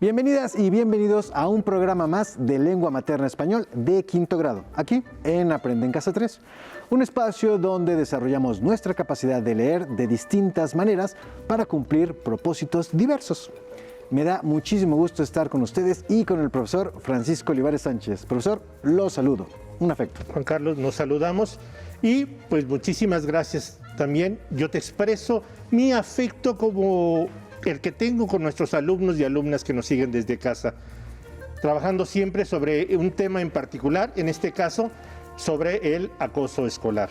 Bienvenidas y bienvenidos a un programa más de Lengua Materna Español de quinto grado, aquí en Aprende en Casa 3, un espacio donde desarrollamos nuestra capacidad de leer de distintas maneras para cumplir propósitos diversos. Me da muchísimo gusto estar con ustedes y con el profesor Francisco Olivares Sánchez. Profesor, lo saludo. Un afecto. Juan Carlos, nos saludamos y pues muchísimas gracias. También yo te expreso mi afecto como el que tengo con nuestros alumnos y alumnas que nos siguen desde casa, trabajando siempre sobre un tema en particular, en este caso, sobre el acoso escolar.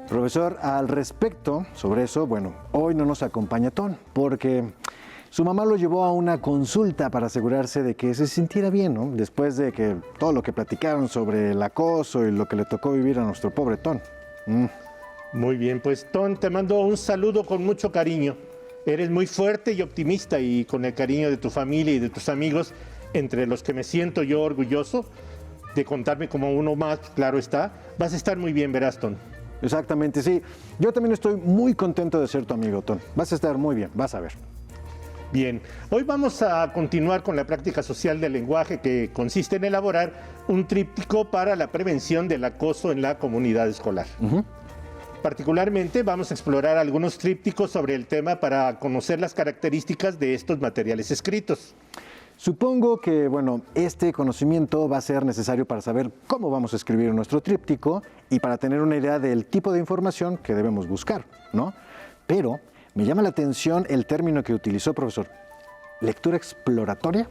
Profesor, al respecto, sobre eso, bueno, hoy no nos acompaña Ton, porque su mamá lo llevó a una consulta para asegurarse de que se sintiera bien, ¿no? Después de que todo lo que platicaron sobre el acoso y lo que le tocó vivir a nuestro pobre Ton. Muy bien, pues Ton, te mando un saludo con mucho cariño. Eres muy fuerte y optimista y con el cariño de tu familia y de tus amigos, entre los que me siento yo orgulloso de contarme como uno más, claro está, vas a estar muy bien, verás, Ton. Exactamente, sí. Yo también estoy muy contento de ser tu amigo, Ton. Vas a estar muy bien, vas a ver. Bien, hoy vamos a continuar con la práctica social del lenguaje que consiste en elaborar un tríptico para la prevención del acoso en la comunidad escolar. Particularmente vamos a explorar algunos trípticos sobre el tema para conocer las características de estos materiales escritos. Supongo que, bueno, este conocimiento va a ser necesario para saber cómo vamos a escribir nuestro tríptico y para tener una idea del tipo de información que debemos buscar, ¿no? Pero me llama la atención el término que utilizó, profesor. ¿Lectura exploratoria?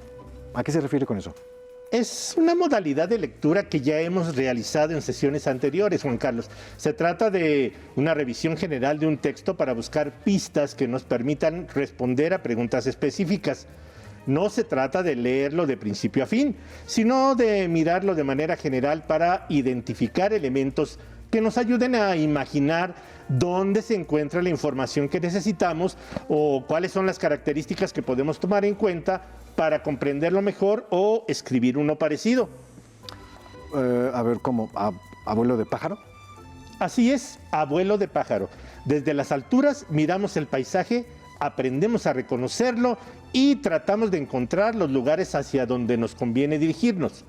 ¿A qué se refiere con eso? Es una modalidad de lectura que ya hemos realizado en sesiones anteriores, Juan Carlos. Se trata de una revisión general de un texto para buscar pistas que nos permitan responder a preguntas específicas. No se trata de leerlo de principio a fin, sino de mirarlo de manera general para identificar elementos que nos ayuden a imaginar dónde se encuentra la información que necesitamos o cuáles son las características que podemos tomar en cuenta para comprenderlo mejor o escribir uno parecido. A ver, ¿cómo? ¿Abuelo de pájaro? Así es, abuelo de pájaro. Desde las alturas miramos el paisaje, aprendemos a reconocerlo y tratamos de encontrar los lugares hacia donde nos conviene dirigirnos.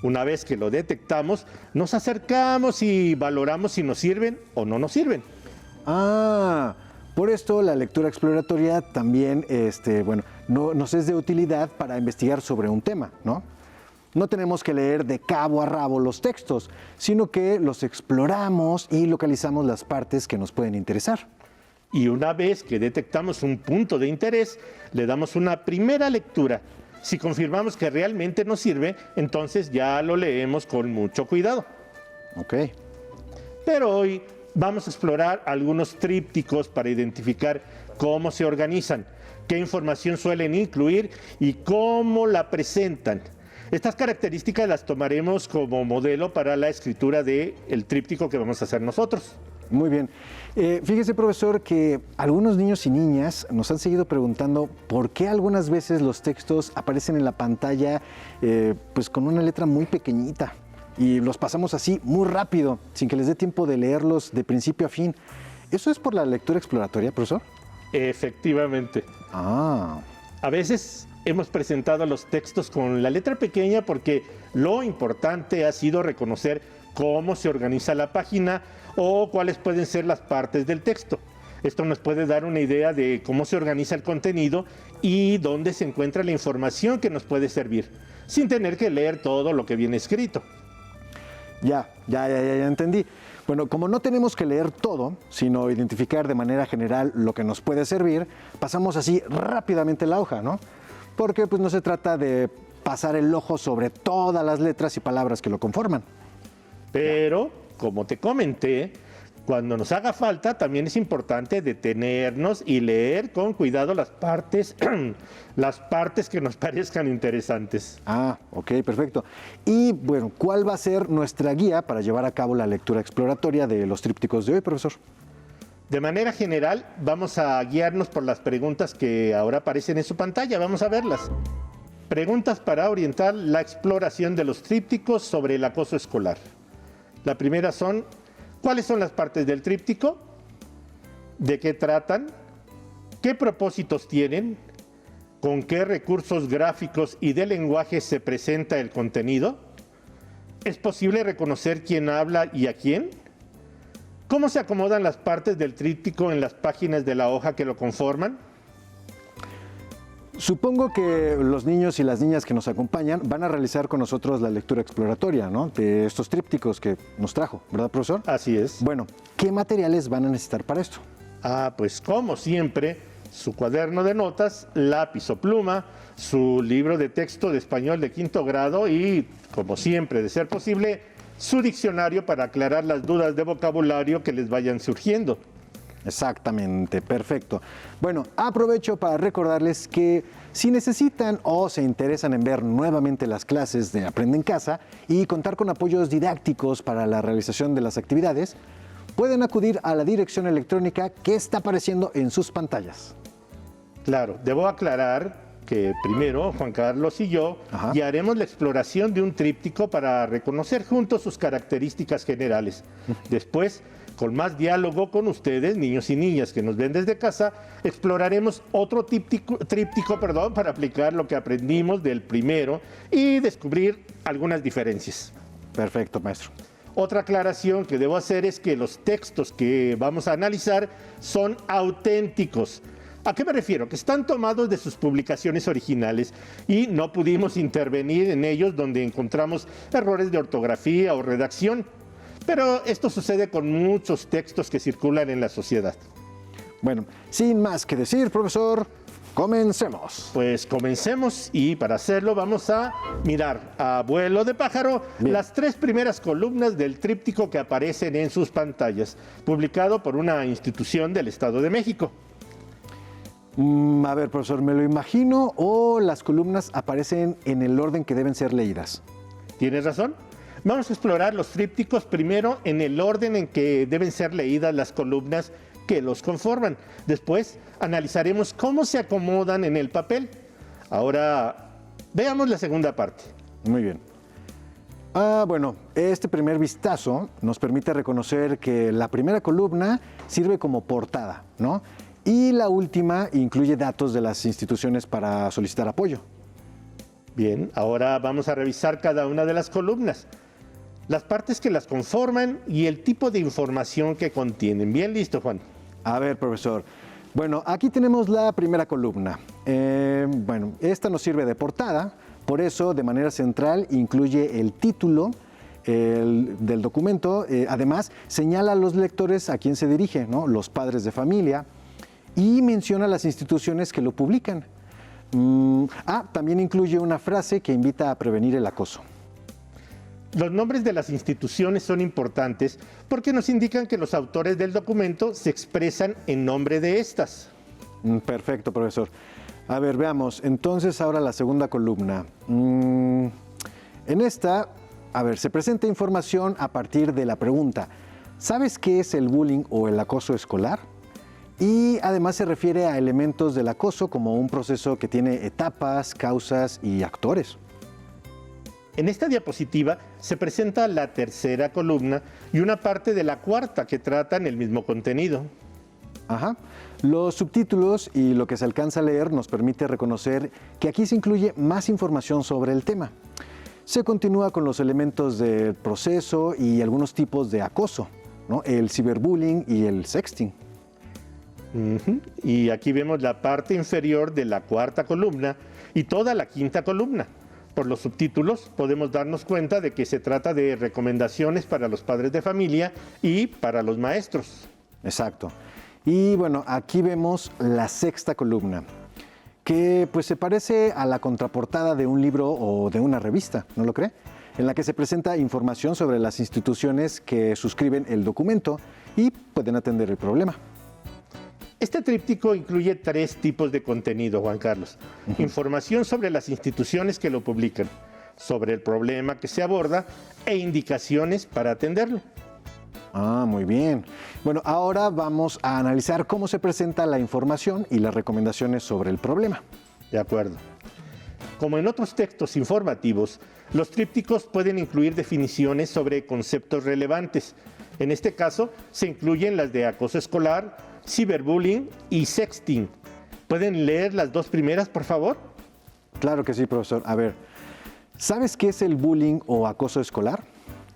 Una vez que lo detectamos, nos acercamos y valoramos si nos sirven o no nos sirven. Ah, por esto la lectura exploratoria también, nos es de utilidad para investigar sobre un tema, ¿no? No tenemos que leer de cabo a rabo los textos, sino que los exploramos y localizamos las partes que nos pueden interesar. Y una vez que detectamos un punto de interés, le damos una primera lectura. Si confirmamos que realmente nos sirve, entonces ya lo leemos con mucho cuidado. Ok. Pero hoy vamos a explorar algunos trípticos para identificar cómo se organizan, qué información suelen incluir y cómo la presentan. Estas características las tomaremos como modelo para la escritura del tríptico que vamos a hacer nosotros. Muy bien. Fíjese, profesor, que algunos niños y niñas nos han seguido preguntando por qué algunas veces los textos aparecen en la pantalla pues con una letra muy pequeñita y los pasamos así muy rápido, sin que les dé tiempo de leerlos de principio a fin. ¿Eso es por la lectura exploratoria, profesor? Efectivamente. Ah. A veces hemos presentado los textos con la letra pequeña porque lo importante ha sido reconocer cómo se organiza la página o cuáles pueden ser las partes del texto. Esto nos puede dar una idea de cómo se organiza el contenido y dónde se encuentra la información que nos puede servir, sin tener que leer todo lo que viene escrito. Ya entendí. Bueno, como no tenemos que leer todo, sino identificar de manera general lo que nos puede servir, pasamos así rápidamente la hoja, ¿no? Porque pues no se trata de pasar el ojo sobre todas las letras y palabras que lo conforman. Pero, como te comenté, cuando nos haga falta también es importante detenernos y leer con cuidado las partes que nos parezcan interesantes. Ah, ok, perfecto. Y bueno, ¿cuál va a ser nuestra guía para llevar a cabo la lectura exploratoria de los trípticos de hoy, profesor? De manera general, vamos a guiarnos por las preguntas que ahora aparecen en su pantalla. Vamos a verlas. Preguntas para orientar la exploración de los trípticos sobre el acoso escolar. La primera son: ¿cuáles son las partes del tríptico? ¿De qué tratan? ¿Qué propósitos tienen? con qué recursos gráficos y de lenguaje se presenta el contenido? ¿Es posible reconocer quién habla y a quién? ¿Cómo se acomodan las partes del tríptico en las páginas de la hoja que lo conforman? Supongo que los niños y las niñas que nos acompañan van a realizar con nosotros la lectura exploratoria, ¿no?, de estos trípticos que nos trajo, ¿verdad, profesor? Así es. Bueno, ¿qué materiales van a necesitar para esto? Pues como siempre, su cuaderno de notas, lápiz o pluma, su libro de texto de español de 5º grado y, como siempre, de ser posible, su diccionario para aclarar las dudas de vocabulario que les vayan surgiendo. Exactamente, perfecto. Bueno, aprovecho para recordarles que si necesitan o se interesan en ver nuevamente las clases de Aprende en Casa y contar con apoyos didácticos para la realización de las actividades, pueden acudir a la dirección electrónica que está apareciendo en sus pantallas. Claro, debo aclarar que primero Juan Carlos y yo ya haremos la exploración de un tríptico para reconocer juntos sus características generales. Después, con más diálogo con ustedes, niños y niñas que nos ven desde casa, exploraremos otro tríptico para aplicar lo que aprendimos del primero y descubrir algunas diferencias. Perfecto, maestro. Otra aclaración que debo hacer es que los textos que vamos a analizar son auténticos. ¿A qué me refiero? Que están tomados de sus publicaciones originales y no pudimos intervenir en ellos donde encontramos errores de ortografía o redacción. Pero esto sucede con muchos textos que circulan en la sociedad. Bueno, sin más que decir, profesor, comencemos. Pues comencemos y para hacerlo vamos a mirar a vuelo de pájaro las 3 primeras columnas del tríptico que aparecen en sus pantallas, publicado por una institución del Estado de México. A ver, profesor, ¿me lo imagino o las columnas aparecen en el orden que deben ser leídas? ¿Tienes razón? Vamos a explorar los trípticos primero en el orden en que deben ser leídas las columnas que los conforman. Después analizaremos cómo se acomodan en el papel. Ahora veamos la segunda parte. Muy bien. Bueno, este primer vistazo nos permite reconocer que la primera columna sirve como portada, ¿no? Y la última incluye datos de las instituciones para solicitar apoyo. Bien, ahora vamos a revisar cada una de las columnas, las partes que las conforman y el tipo de información que contienen. Bien, listo, Juan. A ver, profesor. Bueno, aquí tenemos la primera columna. Bueno, esta nos sirve de portada, por eso de manera central incluye el título del documento. Además, señala a los lectores a quién se dirige, ¿no?, los padres de familia, y menciona las instituciones que lo publican. También incluye una frase que invita a prevenir el acoso. Los nombres de las instituciones son importantes porque nos indican que los autores del documento se expresan en nombre de estas. Perfecto, profesor. A ver, veamos. Entonces, ahora la segunda columna. En esta, se presenta información a partir de la pregunta: ¿sabes qué es el bullying o el acoso escolar? Y además se refiere a elementos del acoso como un proceso que tiene etapas, causas y actores. En esta diapositiva se presenta la tercera columna y una parte de la cuarta que tratan el mismo contenido. Los subtítulos y lo que se alcanza a leer nos permite reconocer que aquí se incluye más información sobre el tema. Se continúa con los elementos del proceso y algunos tipos de acoso, ¿no?, el ciberbullying y el sexting. Y aquí vemos la parte inferior de la cuarta columna y toda la quinta columna. Por los subtítulos podemos darnos cuenta de que se trata de recomendaciones para los padres de familia y para los maestros. Exacto. Y bueno, aquí vemos la sexta columna, que pues se parece a la contraportada de un libro o de una revista, ¿no lo cree? En la que se presenta información sobre las instituciones que suscriben el documento y pueden atender el problema. Este tríptico incluye 3 tipos de contenido, Juan Carlos. Información sobre las instituciones que lo publican, sobre el problema que se aborda e indicaciones para atenderlo. Muy bien. Bueno, ahora vamos a analizar cómo se presenta la información y las recomendaciones sobre el problema. De acuerdo. Como en otros textos informativos, los trípticos pueden incluir definiciones sobre conceptos relevantes. En este caso, se incluyen las de acoso escolar, ciberbullying y sexting. ¿Pueden leer las dos primeras, por favor? Claro que sí, profesor. A ver, ¿sabes qué es el bullying o acoso escolar?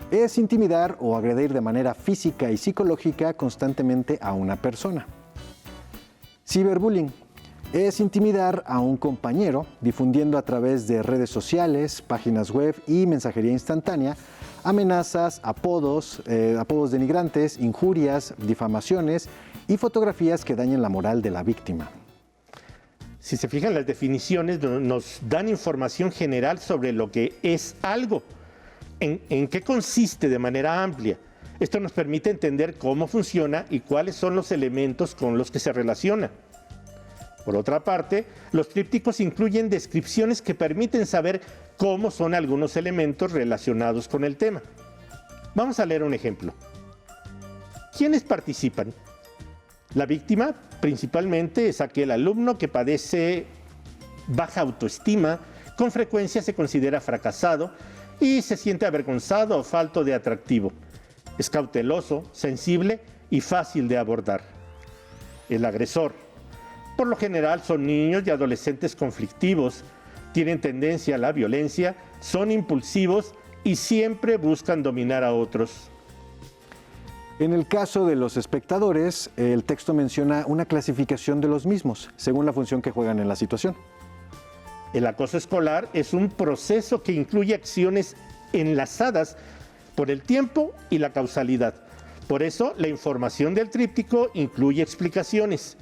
Es intimidar o agredir de manera física y psicológica constantemente a una persona. Ciberbullying es intimidar a un compañero difundiendo a través de redes sociales, páginas web y mensajería instantánea amenazas, apodos denigrantes, injurias, difamaciones y fotografías que dañen la moral de la víctima. Si se fijan, las definiciones nos dan información general sobre lo que es algo, en qué consiste de manera amplia. Esto nos permite entender cómo funciona y cuáles son los elementos con los que se relaciona. Por otra parte, los trípticos incluyen descripciones que permiten saber cómo son algunos elementos relacionados con el tema. Vamos a leer un ejemplo. ¿Quiénes participan? La víctima principalmente es aquel alumno que padece baja autoestima, con frecuencia se considera fracasado y se siente avergonzado o falto de atractivo. Es cauteloso, sensible y fácil de abordar. El agresor. Por lo general son niños y adolescentes conflictivos, tienen tendencia a la violencia, son impulsivos y siempre buscan dominar a otros. En el caso de los espectadores, el texto menciona una clasificación de los mismos, según la función que juegan en la situación. El acoso escolar es un proceso que incluye acciones enlazadas por el tiempo y la causalidad. Por eso, la información del tríptico incluye explicaciones.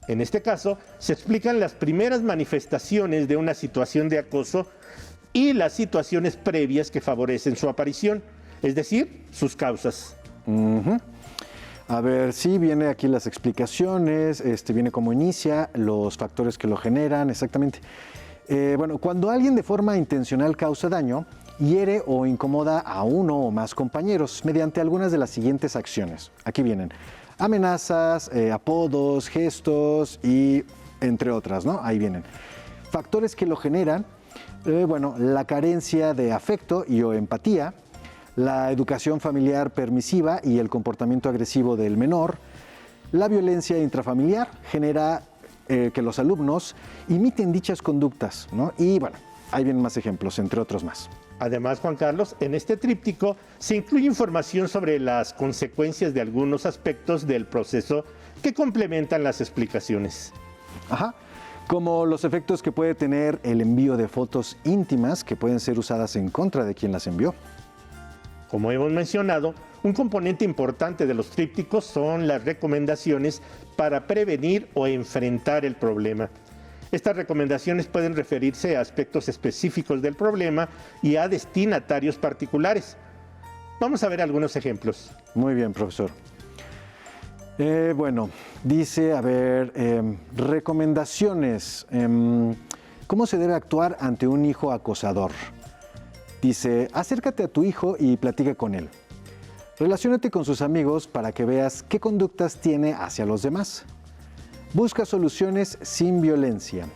En este caso, se explican las primeras manifestaciones de una situación de acoso y las situaciones previas que favorecen su aparición, es decir, sus causas. A ver, sí, viene aquí las explicaciones, viene cómo inicia, los factores que lo generan, exactamente. Bueno, cuando alguien de forma intencional causa daño, hiere o incomoda a uno o más compañeros mediante algunas de las siguientes acciones. Aquí vienen amenazas, apodos, gestos y entre otras, ¿no? Ahí vienen. Factores que lo generan, bueno, la carencia de afecto y o empatía, la educación familiar permisiva y el comportamiento agresivo del menor, la violencia intrafamiliar genera que los alumnos imiten dichas conductas, ¿no? Y bueno, ahí vienen más ejemplos, entre otros más. Además, Juan Carlos, en este tríptico se incluye información sobre las consecuencias de algunos aspectos del proceso que complementan las explicaciones. Ajá, como los efectos que puede tener el envío de fotos íntimas que pueden ser usadas en contra de quien las envió. Como hemos mencionado, un componente importante de los trípticos son las recomendaciones para prevenir o enfrentar el problema. Estas recomendaciones pueden referirse a aspectos específicos del problema y a destinatarios particulares. Vamos a ver algunos ejemplos. Muy bien, profesor. Bueno, dice, a ver, recomendaciones. ¿Cómo se debe actuar ante un hijo acosador? Dice, acércate a tu hijo y platica con él. Relaciónate con sus amigos para que veas qué conductas tiene hacia los demás. Busca soluciones sin violencia.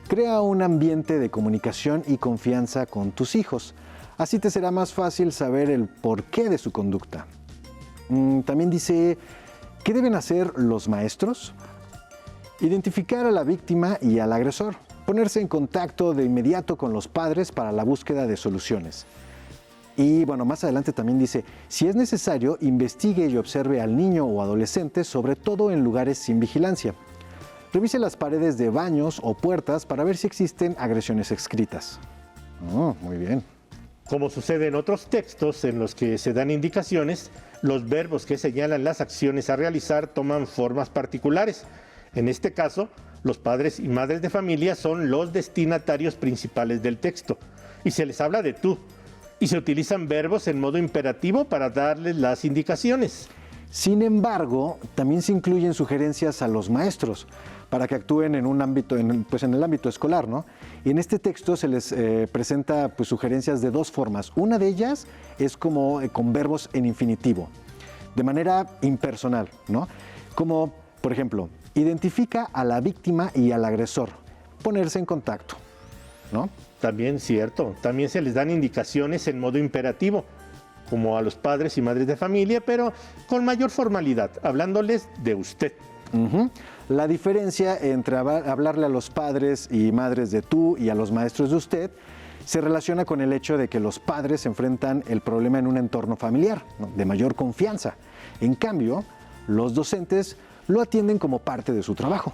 Crea un ambiente de comunicación y confianza con tus hijos. Así te será más fácil saber el porqué de su conducta. También dice, ¿qué deben hacer los maestros? Identificar a la víctima y al agresor. Ponerse en contacto de inmediato con los padres para la búsqueda de soluciones. Y bueno, más adelante también dice, si es necesario, investigue y observe al niño o adolescente, sobre todo en lugares sin vigilancia. Revise las paredes de baños o puertas para ver si existen agresiones escritas. Oh, muy bien. Como sucede en otros textos en los que se dan indicaciones, los verbos que señalan las acciones a realizar toman formas particulares. En este caso, los padres y madres de familia son los destinatarios principales del texto y se les habla de tú y se utilizan verbos en modo imperativo para darles las indicaciones. Sin embargo, también se incluyen sugerencias a los maestros para que actúen en un ámbito, en el ámbito escolar, ¿no? Y en este texto se les presenta sugerencias de dos formas. Una de ellas es como con verbos en infinitivo, de manera impersonal, ¿no? Como, por ejemplo, identifica a la víctima y al agresor, ponerse en contacto, ¿no? También cierto, también se les dan indicaciones en modo imperativo, como a los padres y madres de familia, pero con mayor formalidad, hablándoles de usted. Ujú. La diferencia entre hablarle a los padres y madres de tú y a los maestros de usted se relaciona con el hecho de que los padres enfrentan el problema en un entorno familiar, ¿no?, de mayor confianza. En cambio, los docentes lo atienden como parte de su trabajo.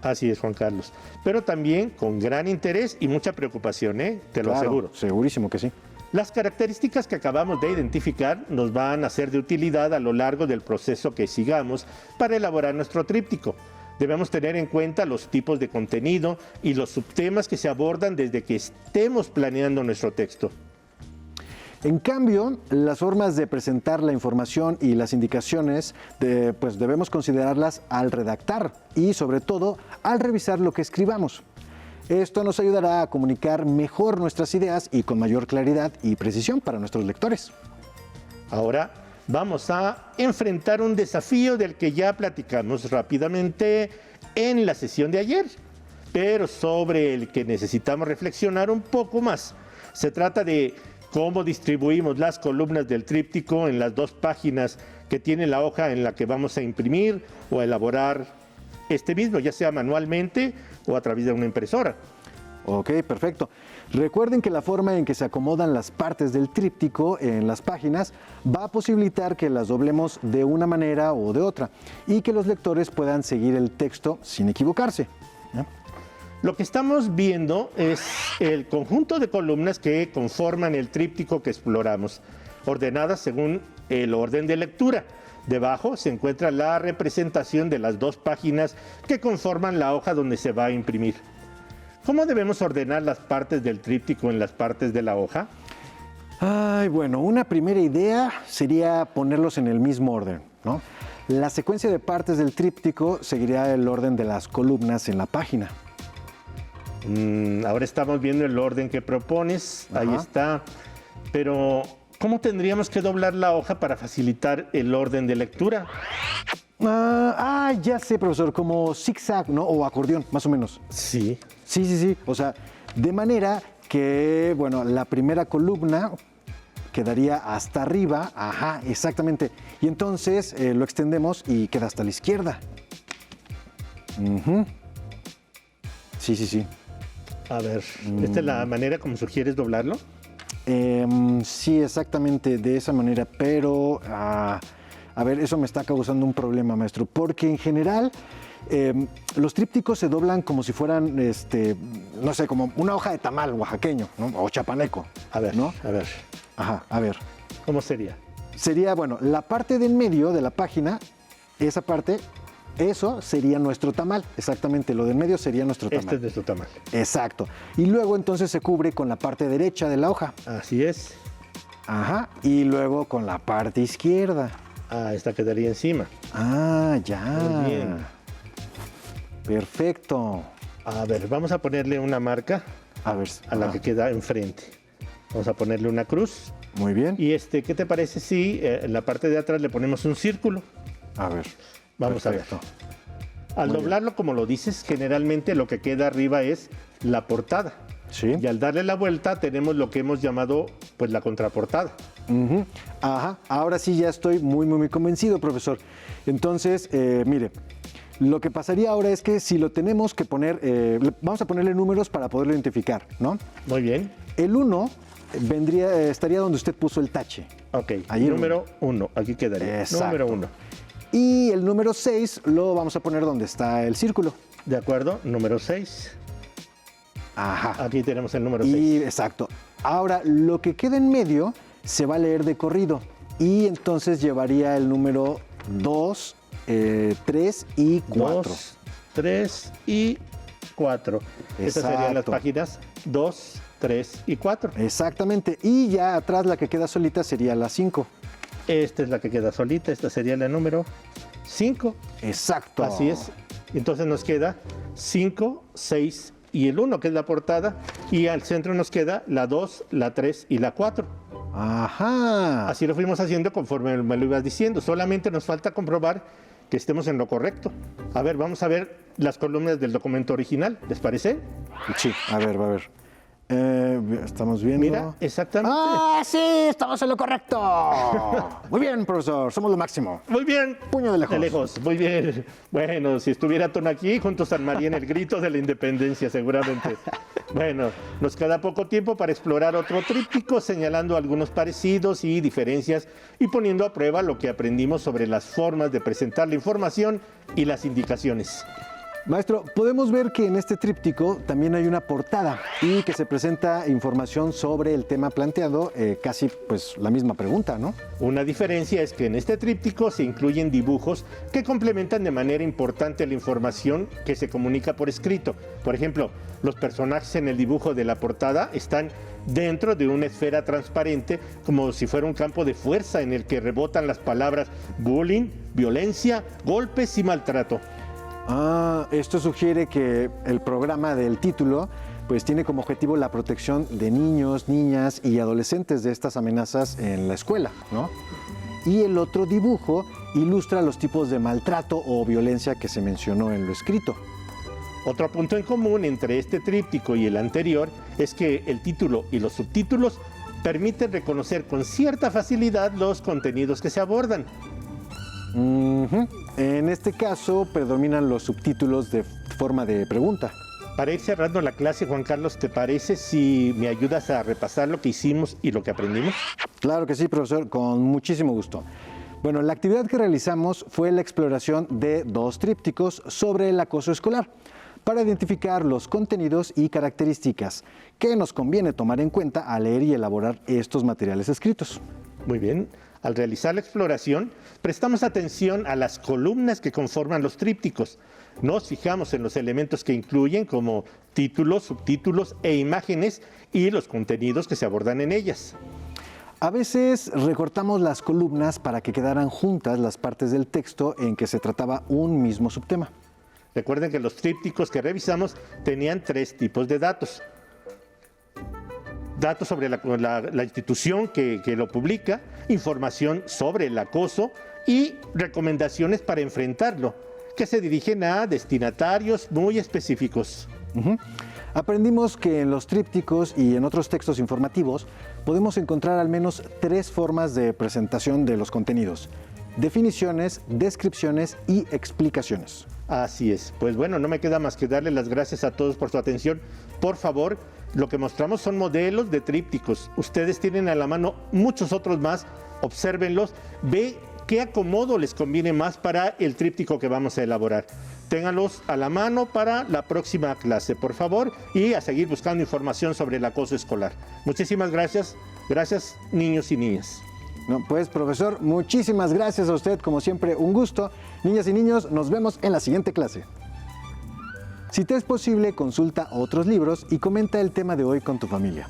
Así es, Juan Carlos. Pero también con gran interés y mucha preocupación, ¿eh? Te lo Claro, aseguro. segurísimo que sí. Las características que acabamos de identificar nos van a ser de utilidad a lo largo del proceso que sigamos para elaborar nuestro tríptico. Debemos tener en cuenta los tipos de contenido y los subtemas que se abordan desde que estemos planeando nuestro texto. En cambio, las formas de presentar la información y las indicaciones, pues debemos considerarlas al redactar y sobre todo al revisar lo que escribamos. Esto nos ayudará a comunicar mejor nuestras ideas y con mayor claridad y precisión para nuestros lectores. Ahora vamos a enfrentar un desafío del que ya platicamos rápidamente en la sesión de ayer, pero sobre el que necesitamos reflexionar un poco más. Se trata de cómo distribuimos las columnas del tríptico en las 2 páginas que tiene la hoja en la que vamos a imprimir o a elaborar este mismo, ya sea manualmente o a través de una impresora. Ok, perfecto. Recuerden que la forma en que se acomodan las partes del tríptico en las páginas va a posibilitar que las doblemos de una manera o de otra y que los lectores puedan seguir el texto sin equivocarse. ¿Ya? Lo que estamos viendo es el conjunto de columnas que conforman el tríptico que exploramos, ordenadas según el orden de lectura. Debajo se encuentra la representación de las 2 páginas que conforman la hoja donde se va a imprimir. ¿Cómo debemos ordenar las partes del tríptico en las partes de la hoja? Ay, bueno, una primera idea sería ponerlos en el mismo orden, ¿no? La secuencia de partes del tríptico seguiría el orden de las columnas en la página. Ahora estamos viendo el orden que propones, ahí está. Pero, ¿cómo tendríamos que doblar la hoja para facilitar el orden de lectura? Ya sé, profesor, como zigzag, ¿no? O acordeón, más o menos. Sí. Sí. O sea, de manera que, bueno, la primera columna quedaría hasta arriba. Ajá, exactamente. Y entonces lo extendemos y queda hasta la izquierda. Sí. A ver, ¿esta es la manera como sugieres doblarlo? Sí, exactamente de esa manera, pero a ver, eso me está causando un problema, maestro, porque en general los trípticos se doblan como si fueran, no sé, como una hoja de tamal oaxaqueño, ¿no? O chapaneco. A ver, ¿no? a ver. Ajá, a ver. ¿Cómo sería? Sería, bueno, la parte de en medio de la página, esa parte, eso sería nuestro tamal, exactamente, lo de en medio sería nuestro tamal. Este es nuestro tamal. Exacto. Y luego entonces se cubre con la parte derecha de la hoja. Así es. Ajá. Y luego con la parte izquierda. Esta quedaría encima. Ya. Muy bien. Perfecto. A ver, vamos a ponerle una marca A ver. a la que queda enfrente. Vamos a ponerle una cruz. Muy bien. Y ¿qué te parece si en la parte de atrás le ponemos un círculo? A ver. Vamos Perfecto. a ver. Al doblarlo, como lo dices, generalmente lo que queda arriba es la portada. Sí. Y al darle la vuelta tenemos lo que hemos llamado pues la contraportada. Ajá. Ahora sí ya estoy muy convencido, profesor. Entonces, mire, lo que pasaría ahora es que si lo tenemos que poner, vamos a ponerle números para poderlo identificar, ¿no? Muy bien. El 1 estaría donde usted puso el tache. Ok. Ahí el Número 1. Aquí quedaría. Exacto. Número 1. Y el número 6 lo vamos a poner donde está el círculo. De acuerdo. Número 6. Ajá. Aquí tenemos el número Y 6. exacto. Ahora, lo que queda en medio se va a leer de corrido y entonces llevaría el número 2, 3 y 4. 2, 3 y 4. Estas serían las Exacto. páginas 2, 3 y 4. Exactamente. Y ya atrás la que queda solita sería la 5. Esta es la que queda solita. Esta sería la número 5. Exacto. Así es. Entonces nos queda 5, 6 y el 1, que es la portada. Y al centro nos queda la 2, la 3 y la 4. Ajá. Así lo fuimos haciendo conforme me lo ibas diciendo. Solamente nos falta comprobar que estemos en lo correcto. A ver, vamos a ver las columnas del documento original. ¿Les parece? Sí, a ver. Estamos viendo. Mira, exactamente. ¡Ah, sí! ¡Estamos en lo correcto! Muy bien, profesor. Somos lo máximo. Muy bien. Puño de lejos. De lejos, muy bien. Bueno, si estuviera Tono aquí, juntos armarían el grito de la independencia, seguramente. Bueno, nos queda poco tiempo para explorar otro tríptico, señalando algunos parecidos y diferencias y poniendo a prueba lo que aprendimos sobre las formas de presentar la información y las indicaciones. Maestro, podemos ver que en este tríptico también hay una portada y que se presenta información sobre el tema planteado, casi pues la misma pregunta, ¿no? Una diferencia es que en este tríptico se incluyen dibujos que complementan de manera importante la información que se comunica por escrito. Por ejemplo, los personajes en el dibujo de la portada están dentro de una esfera transparente, como si fuera un campo de fuerza en el que rebotan las palabras bullying, violencia, golpes y maltrato. Esto sugiere que el programa del título pues tiene como objetivo la protección de niños, niñas y adolescentes de estas amenazas en la escuela, ¿no? Y el otro dibujo ilustra los tipos de maltrato o violencia que se mencionó en lo escrito. Otro punto en común entre este tríptico y el anterior es que el título y los subtítulos permiten reconocer con cierta facilidad los contenidos que se abordan. En este caso predominan los subtítulos de forma de pregunta. Para ir cerrando la clase, Juan Carlos, ¿te parece si me ayudas a repasar lo que hicimos y lo que aprendimos? Claro que sí, profesor, con muchísimo gusto. Bueno, la actividad que realizamos fue la exploración de 2 trípticos sobre el acoso escolar para identificar los contenidos y características que nos conviene tomar en cuenta al leer y elaborar estos materiales escritos. Muy bien. Al realizar la exploración, prestamos atención a las columnas que conforman los trípticos. Nos fijamos en los elementos que incluyen, como títulos, subtítulos e imágenes, y los contenidos que se abordan en ellas. A veces recortamos las columnas para que quedaran juntas las partes del texto en que se trataba un mismo subtema. Recuerden que los trípticos que revisamos tenían 3 tipos de datos. Datos sobre la institución que lo publica, información sobre el acoso y recomendaciones para enfrentarlo, que se dirigen a destinatarios muy específicos. Aprendimos que en los trípticos y en otros textos informativos podemos encontrar al menos 3 formas de presentación de los contenidos: definiciones, descripciones y explicaciones. Así es. Pues bueno, no me queda más que darle las gracias a todos por su atención. Por favor, lo que mostramos son modelos de trípticos. Ustedes tienen a la mano muchos otros más. Obsérvenlos. Ve qué acomodo les conviene más para el tríptico que vamos a elaborar. Ténganlos a la mano para la próxima clase, por favor, y a seguir buscando información sobre el acoso escolar. Muchísimas gracias. Gracias, niños y niñas. No, pues, profesor, muchísimas gracias a usted. Como siempre, un gusto. Niñas y niños, nos vemos en la siguiente clase. Si te es posible, consulta otros libros y comenta el tema de hoy con tu familia.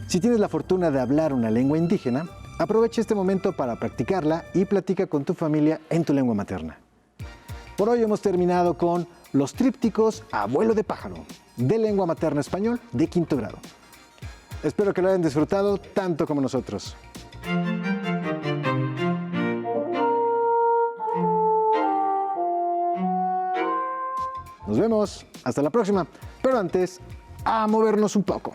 Si tienes la fortuna de hablar una lengua indígena, aprovecha este momento para practicarla y platica con tu familia en tu lengua materna. Por hoy hemos terminado con los trípticos Abuelo de Pájaro, de lengua materna español de 5º grado. Espero que lo hayan disfrutado tanto como nosotros. Nos vemos, hasta la próxima, pero antes, a movernos un poco.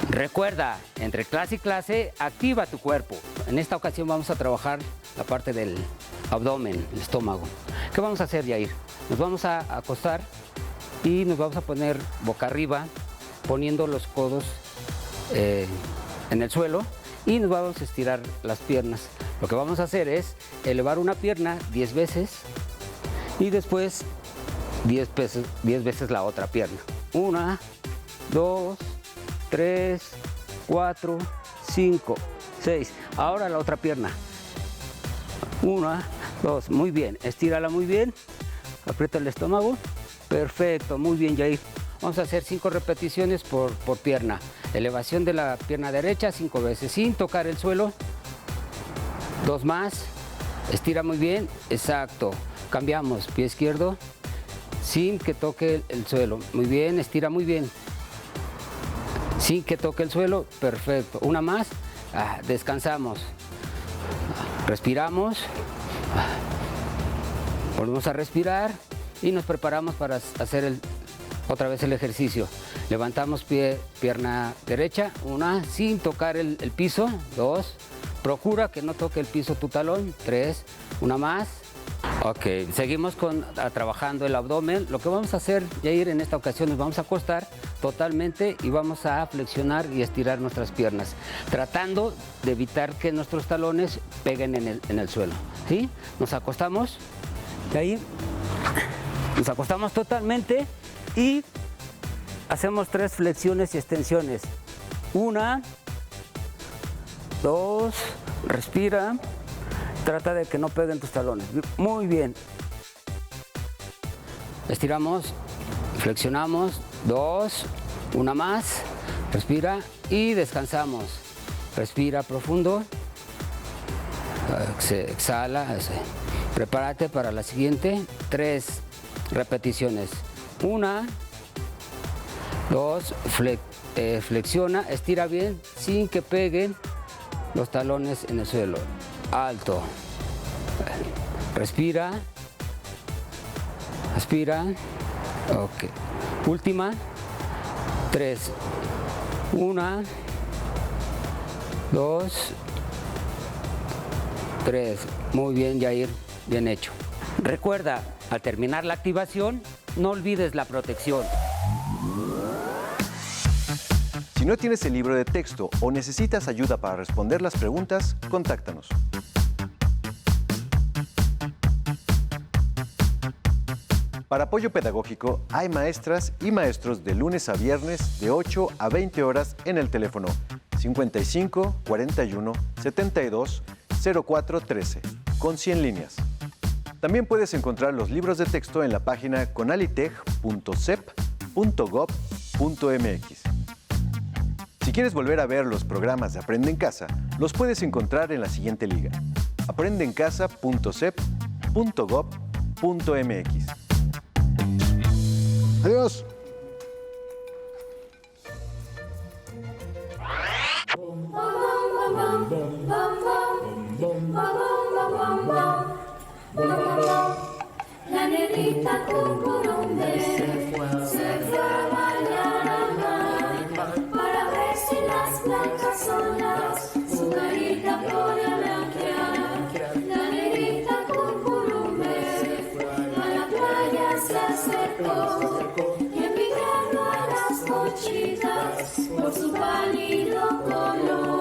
Recuerda, entre clase y clase, activa tu cuerpo. En esta ocasión vamos a trabajar la parte del abdomen, el estómago. ¿Qué vamos a hacer, Yair? Nos vamos a acostar y nos vamos a poner boca arriba, poniendo los codos en el suelo y nos vamos a estirar las piernas. Lo que vamos a hacer es elevar una pierna 10 veces y después 10 veces la otra pierna. 1, 2, 3, 4, 5, 6. Ahora la otra pierna. 1, 2. Muy bien. Estírala muy bien. Aprieta el estómago. Perfecto. Muy bien, Yair. Vamos a hacer 5 repeticiones por pierna. Elevación de la pierna derecha 5 veces sin tocar el suelo. 2 más. Estira muy bien. Exacto. Cambiamos. Pie izquierdo sin que toque el suelo. Muy bien. Estira muy bien. Sin que toque el suelo. Perfecto. Una más. Descansamos. Respiramos. Volvemos a respirar y nos preparamos para hacer otra vez el ejercicio. Levantamos pierna derecha, 1, sin tocar el piso, 2, procura que no toque el piso tu talón, 3, 1 más. Ok, seguimos trabajando el abdomen. Lo que vamos a hacer, Yair, en esta ocasión nos vamos a acostar totalmente y vamos a flexionar y estirar nuestras piernas, tratando de evitar que nuestros talones peguen en el suelo. ¿Sí? Nos acostamos, Yair, nos acostamos totalmente y hacemos 3 flexiones y extensiones. 1, 2, respira. Trata de que no peguen tus talones. Muy bien. Estiramos, flexionamos, 2, 1 más, respira y descansamos. Respira profundo, exhala, prepárate para la siguiente, 3 repeticiones. 1, 2, flexiona, estira bien sin que peguen los talones en el suelo. Alto, respira, aspira, ok, última, 3, 1, 2, 3, muy bien, Yair, bien hecho. Recuerda, al terminar la activación, no olvides la protección. Si no tienes el libro de texto o necesitas ayuda para responder las preguntas, contáctanos. Para apoyo pedagógico, hay maestras y maestros de lunes a viernes de 8 a 20 horas en el teléfono 55 41 72 04 13, con 100 líneas. También puedes encontrar los libros de texto en la página conalitech.sep.gov.mx. Si quieres volver a ver los programas de Aprende en Casa, los puedes encontrar en la siguiente liga: aprendeencasa.sep.gov.mx. Adiós. La negrita cucurumbe se fue a bañar al mar para ver si las blancas olas su carita podía blanquear. La negrita cucurumbe a la playa se acercó y envidiando a las conchitas por su pálido color.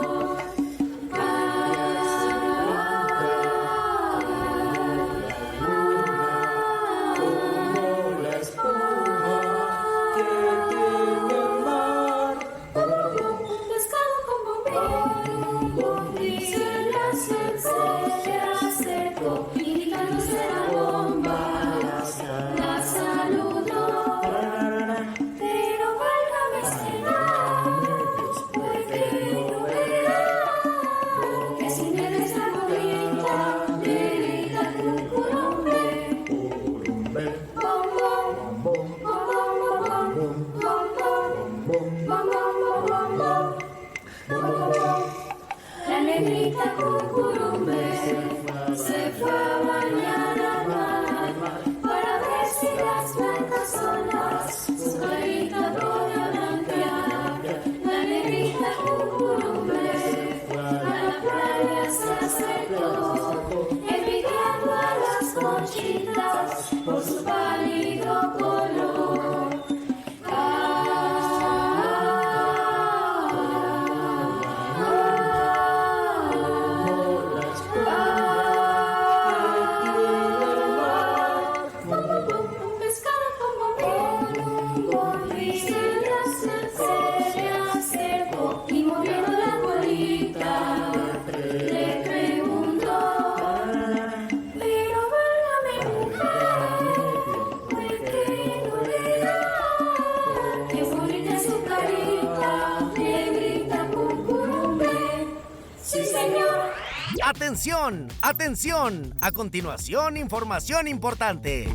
La negrita cucurumbe se fue a bañar al mar para ver si las blancas olas su carita podía blanquear. La negrita cucurumbe a la playa se acercó, envidiando a las conchitas por su pálido color. ¡Atención! ¡Atención! A continuación, información importante.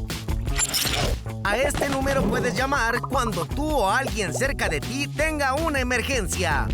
A este número puedes llamar cuando tú o alguien cerca de ti tenga una emergencia.